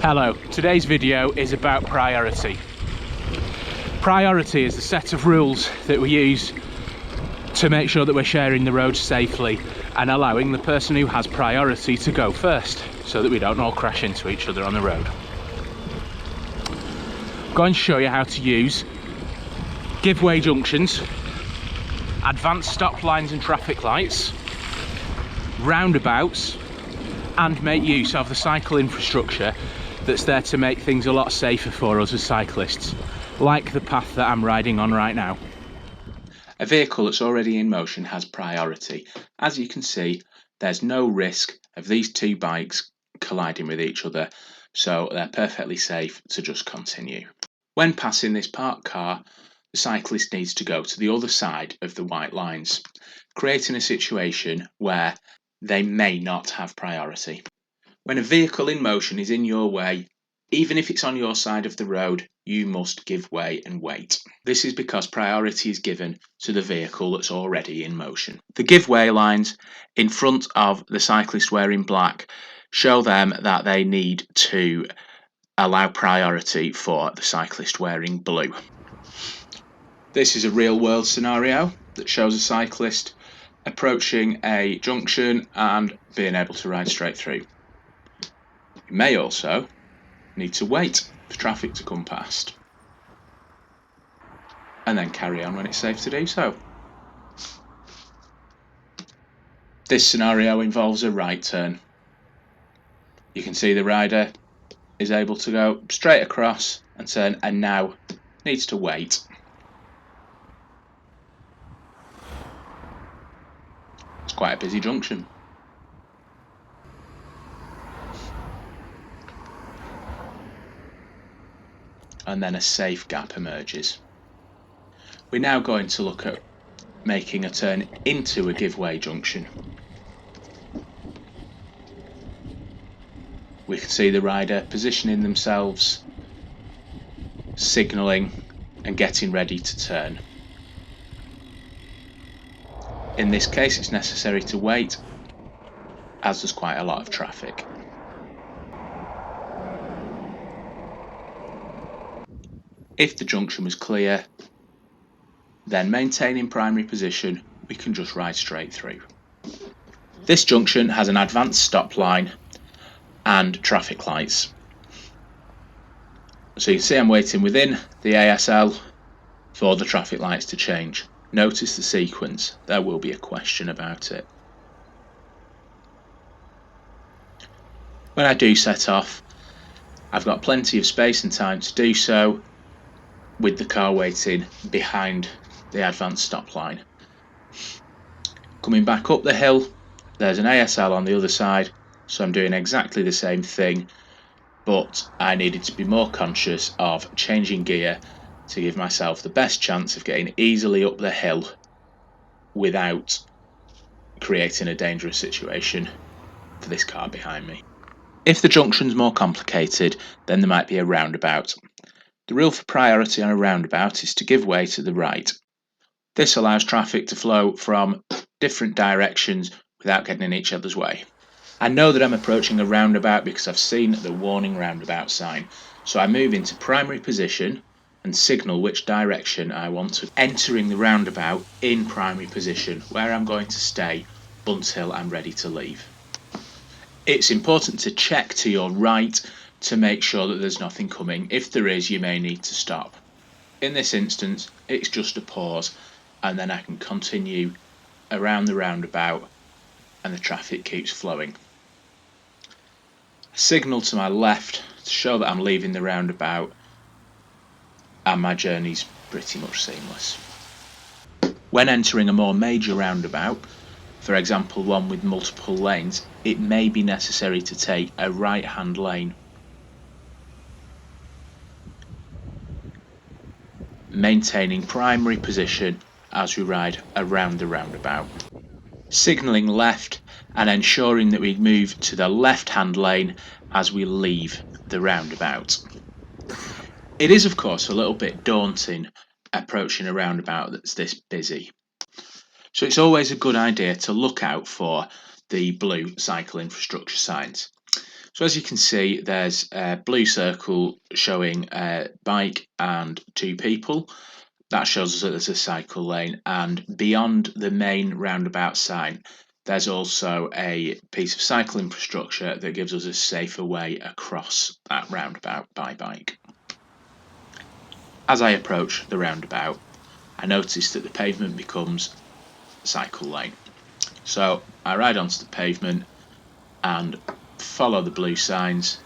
Hello, today's video is about priority. Priority is the set of rules that we use to make sure that we're sharing the road safely and allowing the person who has priority to go first so that we don't all crash into each other on the road. I'm going to show you how to use give-way junctions, advanced stop lines and traffic lights, roundabouts, and make use of the cycle infrastructure that's there to make things a lot safer for us as cyclists, like the path that I'm riding on right now. A vehicle that's already in motion has priority. As you can see, there's no risk of these two bikes colliding with each other, so they're perfectly safe to just continue. When passing this parked car, the cyclist needs to go to the other side of the white lines, creating a situation where they may not have priority. When a vehicle in motion is in your way, even if it's on your side of the road, you must give way and wait. This is because priority is given to the vehicle that's already in motion. The give way lines in front of the cyclist wearing black show them that they need to allow priority for the cyclist wearing blue. This is a real world scenario that shows a cyclist approaching a junction and being able to ride straight through. You may also need to wait for traffic to come past and then carry on when it's safe to do so. This scenario involves a right turn. You can see the rider is able to go straight across and turn, and now needs to wait. It's quite a busy junction. And then a safe gap emerges. We're now going to look at making a turn into a give-way junction. We can see the rider positioning themselves, signalling and getting ready to turn. In this case, it's necessary to wait, as there's quite a lot of traffic. If the junction was clear, then maintaining primary position, we can just ride straight through. This junction has an advanced stop line and traffic lights. So you can see I'm waiting within the ASL for the traffic lights to change. Notice the sequence, there will be a question about it. When I do set off, I've got plenty of space and time to do so with the car waiting behind the advanced stop line. Coming back up the hill, there's an ASL on the other side, so I'm doing exactly the same thing, but I needed to be more conscious of changing gear to give myself the best chance of getting easily up the hill without creating a dangerous situation for this car behind me. If the junction's more complicated, then there might be a roundabout. The rule for priority on a roundabout is to give way to the right. This allows traffic to flow from different directions without getting in each other's way. I know that I'm approaching a roundabout because I've seen the warning roundabout sign, so I move into primary position and signal which direction I want to, entering the roundabout in primary position, where I'm going to stay until I'm ready to leave. It's important to check to your right to make sure that there's nothing coming. If there is, you may need to stop. In this instance, it's just a pause, and then I can continue around the roundabout and the traffic keeps flowing. Signal to my left to show that I'm leaving the roundabout, and my journey's pretty much seamless. When entering a more major roundabout, for example one with multiple lanes, it may be necessary to take a right-hand lane. Maintaining primary position as we ride around the roundabout. Signalling left and ensuring that we move to the left-hand lane as we leave the roundabout. It is of course a little bit daunting approaching a roundabout that's this busy. So it's always a good idea to look out for the blue cycle infrastructure signs. So as you can see, there's a blue circle showing a bike and 2 people. That shows us that there's a cycle lane, and beyond the main roundabout sign, there's also a piece of cycle infrastructure that gives us a safer way across that roundabout by bike. As I approach the roundabout, I notice that the pavement becomes a cycle lane. So I ride onto the pavement and follow the blue signs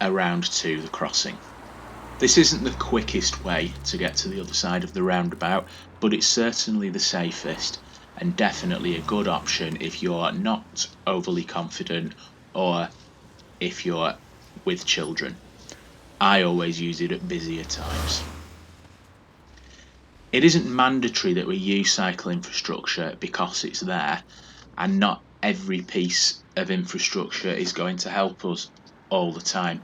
around to the crossing. This isn't the quickest way to get to the other side of the roundabout, but it's certainly the safest and definitely a good option if you're not overly confident or if you're with children. I always use it at busier times. It isn't mandatory that we use cycle infrastructure because it's there, and not every piece of infrastructure is going to help us all the time.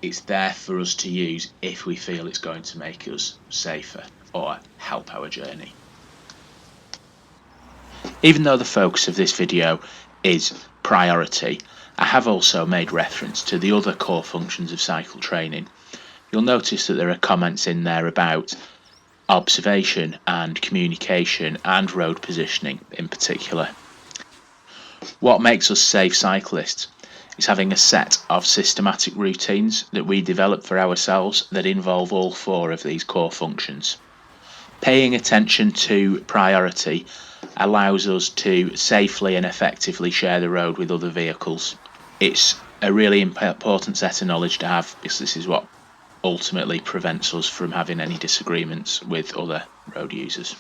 It's there for us to use if we feel it's going to make us safer or help our journey. Even though the focus of this video is priority, I have also made reference to the other core functions of cycle training. You'll notice that there are comments in there about observation and communication and road positioning in particular. What makes us safe cyclists is having a set of systematic routines that we develop for ourselves that involve all 4 of these core functions. Paying attention to priority allows us to safely and effectively share the road with other vehicles. It's a really important set of knowledge to have, because this is what ultimately prevents us from having any disagreements with other road users.